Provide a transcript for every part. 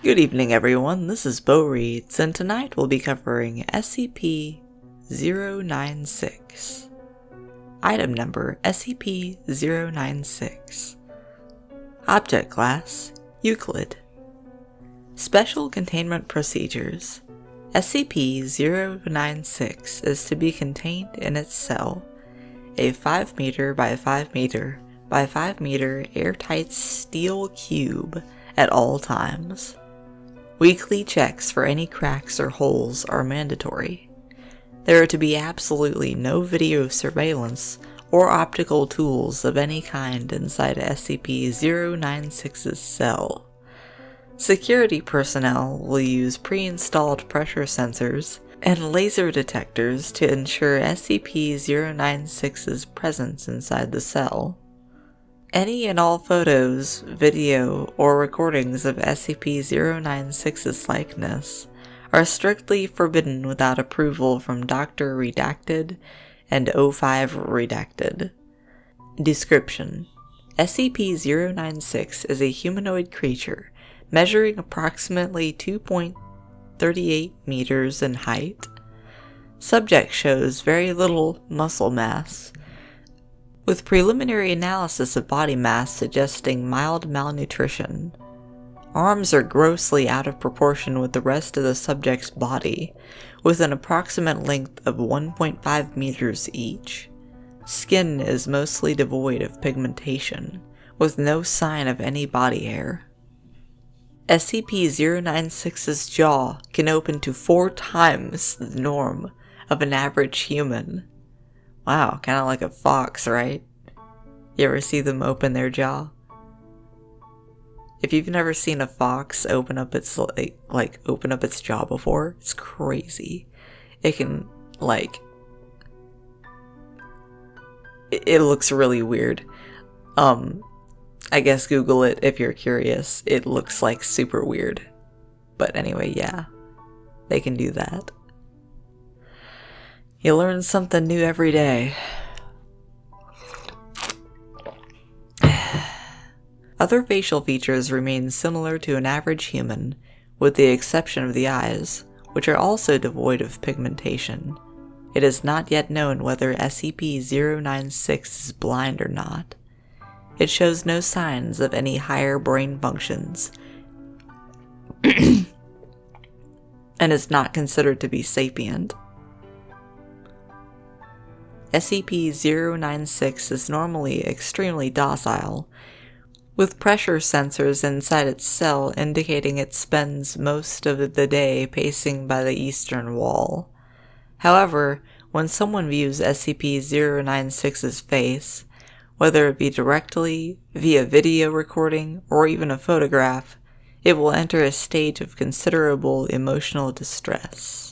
Good evening everyone, this is Bo Reeds, and tonight we'll be covering SCP-096. Item number SCP-096. Object Class Euclid. Special Containment Procedures. SCP-096 is to be contained in its cell, a 5 meter by 5 meter by 5 meter airtight steel cube at all times. Weekly checks for any cracks or holes are mandatory. There are to be absolutely no video surveillance or optical tools of any kind inside SCP-096's cell. Security personnel will use pre-installed pressure sensors and laser detectors to ensure SCP-096's presence inside the cell. Any and all photos, video, or recordings of SCP-096's likeness are strictly forbidden without approval from Dr. Redacted and O5 Redacted. Description: SCP-096 is a humanoid creature measuring approximately 2.38 meters in height. Subject shows very little muscle mass, with preliminary analysis of body mass suggesting mild malnutrition. Arms are grossly out of proportion with the rest of the subject's body, with an approximate length of 1.5 meters each. Skin is mostly devoid of pigmentation, with no sign of any body hair. SCP-096's jaw can open to 4 times the norm of an average human. Wow, kinda like a fox, right? You ever see them open their jaw? If you've never seen a fox open up its open up its jaw before, it's crazy. It can it looks really weird. I guess Google it if you're curious. It looks like super weird. But anyway, yeah. They can do that. You learn something new every day. Other facial features remain similar to an average human, with the exception of the eyes, which are also devoid of pigmentation. It is not yet known whether SCP-096 is blind or not. It shows no signs of any higher brain functions, and is not considered to be sapient. SCP-096 is normally extremely docile, with pressure sensors inside its cell indicating it spends most of the day pacing by the eastern wall. However, when someone views SCP-096's face, whether it be directly, via video recording, or even a photograph, it will enter a state of considerable emotional distress.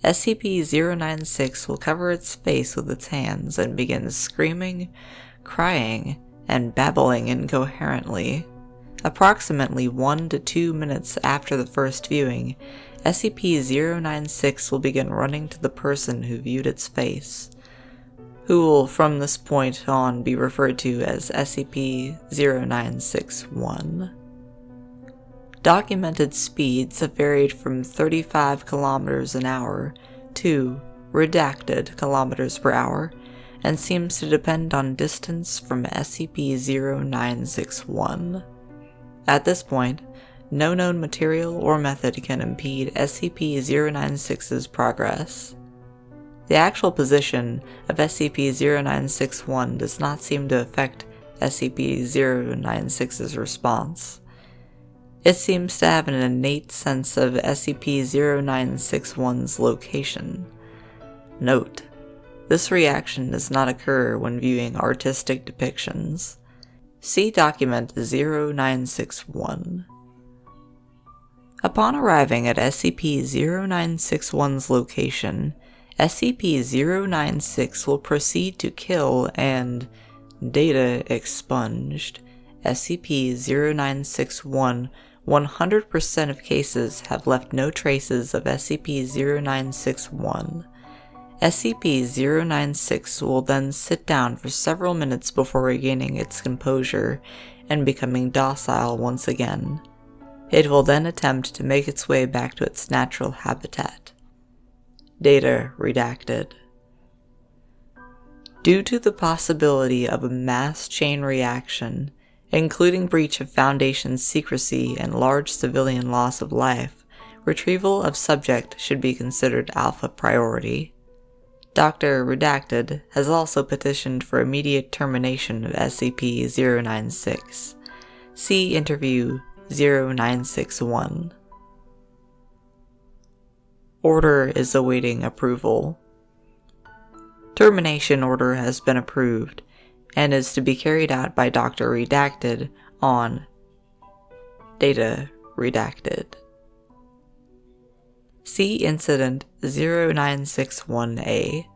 SCP-096 will cover its face with its hands and begin screaming, crying, and babbling incoherently. Approximately 1 to 2 minutes after the first viewing, SCP-096 will begin running to the person who viewed its face, who will from this point on be referred to as SCP-096-1. Documented speeds have varied from 35 kilometers an hour to redacted kilometers per hour, and seems to depend on distance from SCP-096-1. At this point, no known material or method can impede SCP-096's progress. The actual position of SCP-096-1 does not seem to affect SCP-096's response. It seems to have an innate sense of SCP-096-1's location. Note: this reaction does not occur when viewing artistic depictions. See Document 096-1. Upon arriving at SCP-096-1's location, SCP-096 will proceed to kill and data expunged SCP-096-1. 100% of cases have left no traces of SCP-096-1. SCP-096 will then sit down for several minutes before regaining its composure and becoming docile once again. It will then attempt to make its way back to its natural habitat. Data redacted. Due to the possibility of a mass chain reaction, including breach of Foundation secrecy and large civilian loss of life, retrieval of subject should be considered alpha priority. Dr. Redacted has also petitioned for immediate termination of SCP-096. See Interview 0961. Order is awaiting approval. Termination order has been approved and is to be carried out by Dr. Redacted on Data Redacted. See Incident 0961A.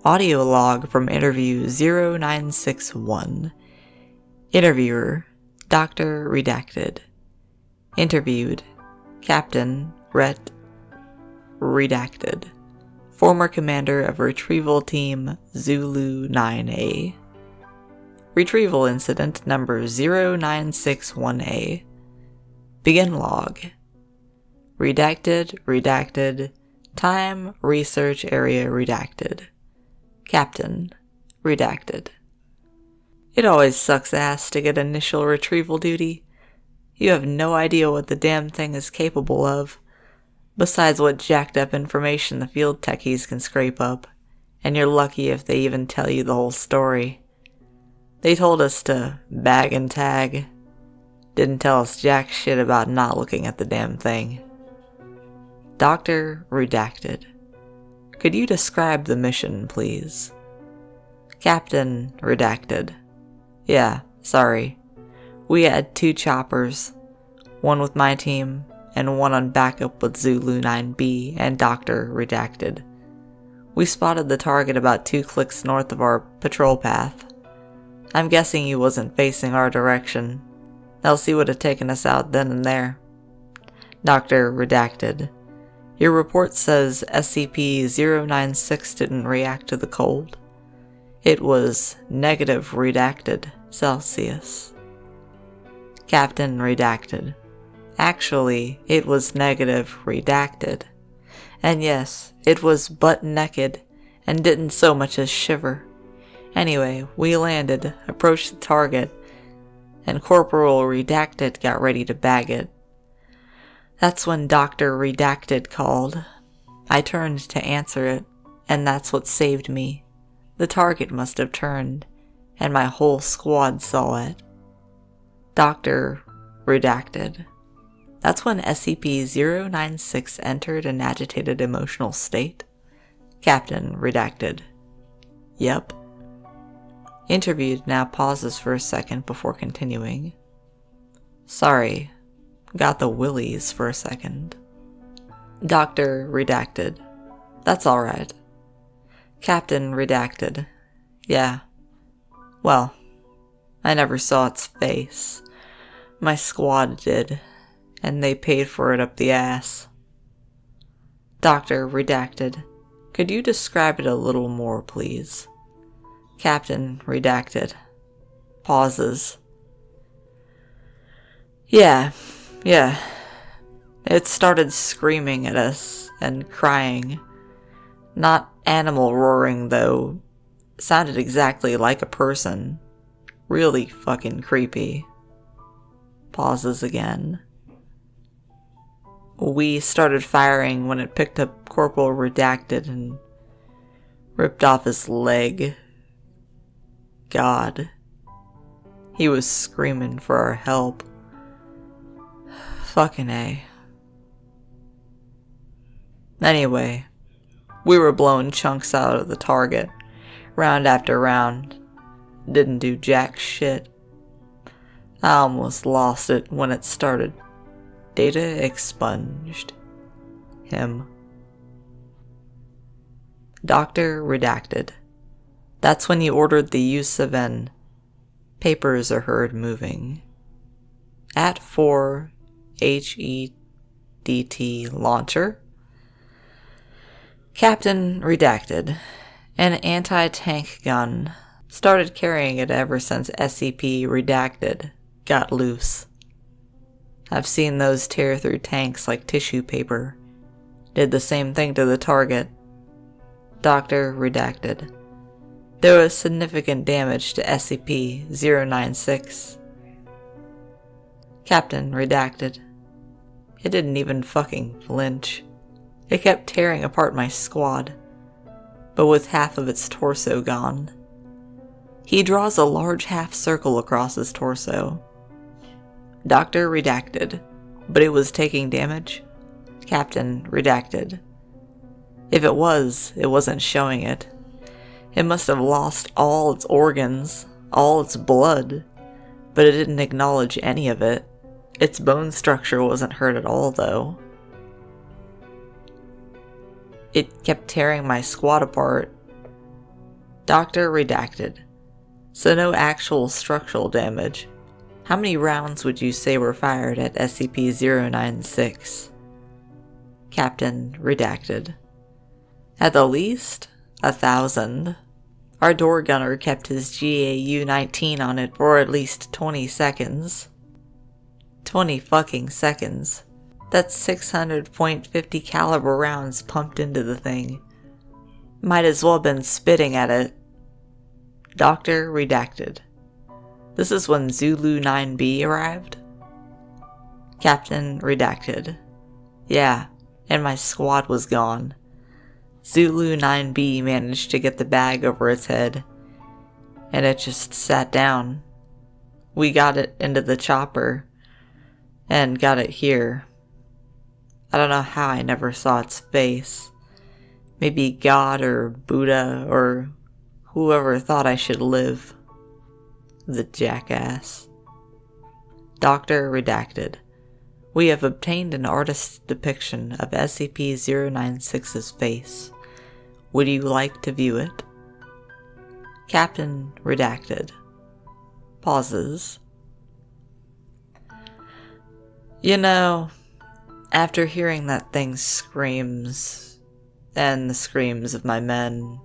Audio log from Interview 0961. Interviewer, Dr. Redacted. Interviewed, Captain Rhett Redacted, former commander of Retrieval Team Zulu 9A. Retrieval Incident Number 0961A. Begin log. Redacted, Time, Research Area Redacted. Captain Redacted. It always sucks ass to get initial retrieval duty. You have no idea what the damn thing is capable of, besides what jacked up information the field techies can scrape up, and you're lucky if they even tell you the whole story. They told us to bag and tag. Didn't tell us jack shit about not looking at the damn thing. Dr. Redacted. Could you describe the mission, please? Captain Redacted. Yeah, sorry. We had 2 choppers, one with my team, and one on backup with Zulu 9B and Dr. Redacted. We spotted the target about 2 clicks north of our patrol path. I'm guessing he wasn't facing our direction, else he would have taken us out then and there. Dr. Redacted. Your report says SCP-096 didn't react to the cold. It was negative redacted Celsius. Captain Redacted. Actually, it was negative redacted. And yes, it was butt naked and didn't so much as shiver. Anyway, we landed, approached the target, and Corporal Redacted got ready to bag it. That's when Dr. Redacted called. I turned to answer it, and that's what saved me. The target must have turned, and my whole squad saw it. Dr. Redacted. That's when SCP-096 entered an agitated emotional state. Captain Redacted. Yep. Interviewed now pauses for a second before continuing. Sorry. Got the willies for a second. Dr. Redacted. That's alright. Captain Redacted. Yeah. Well, I never saw its face. My squad did, and they paid for it up the ass. Dr. Redacted. Could you describe it a little more, please? Captain Redacted. Pauses. Yeah. It started screaming at us and crying. Not animal roaring, though. Sounded exactly like a person. Really fucking creepy. Pauses again. We started firing when it picked up Corporal Redacted and ripped off his leg. God. He was screaming for our help. Fucking A. Anyway, we were blowing chunks out of the target, round after round. Didn't do jack shit. I almost lost it when it started. Data expunged. Him. Dr. Redacted. That's when he ordered the use of an papers are heard moving. At 4 HEDT launcher. Captain Redacted. An anti-tank gun. Started carrying it ever since SCP Redacted got loose. I've seen those tear through tanks like tissue paper. Did the same thing to the target. Doctor redacted. There was significant damage to SCP-096. Captain redacted. It didn't even fucking flinch. It kept tearing apart my squad, but with half of its torso gone. He draws a large half circle across his torso. Doctor redacted, but it was taking damage. Captain redacted. If it wasn't showing it. It must have lost all its organs, all its blood, but it didn't acknowledge any of it. Its bone structure wasn't hurt at all, though. It kept tearing my squad apart. Doctor redacted. So no actual structural damage. How many rounds would you say were fired at SCP-096? Captain redacted. At the least, 1,000. Our door gunner kept his GAU-19 on it for at least 20 seconds. 20 fucking seconds. That's 600.50 caliber rounds pumped into the thing. Might as well have been spitting at it. Doctor redacted. This is when Zulu 9B arrived? Captain redacted. Yeah, and my squad was gone. Zulu 9B managed to get the bag over its head, and it just sat down. We got it into the chopper, and got it here. I don't know how I never saw its face. Maybe God or Buddha or whoever thought I should live. The jackass. Doctor redacted. We have obtained an artist's depiction of SCP-096's face. Would you like to view it? Captain redacted. Pauses. You know, after hearing that thing's screams, and the screams of my men,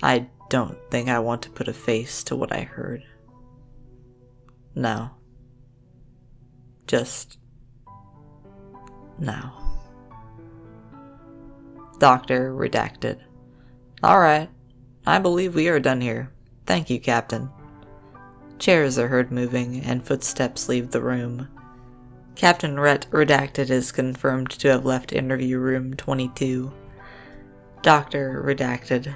I don't think I want to put a face to what I heard. No. Just no. Doctor redacted. Alright, I believe we are done here. Thank you, Captain. Chairs are heard moving, and footsteps leave the room. Captain redacted is confirmed to have left interview room 22. Doctor redacted.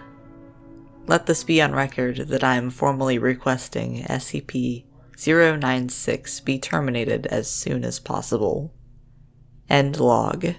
Let this be on record that I am formally requesting SCP-096 be terminated as soon as possible. End log.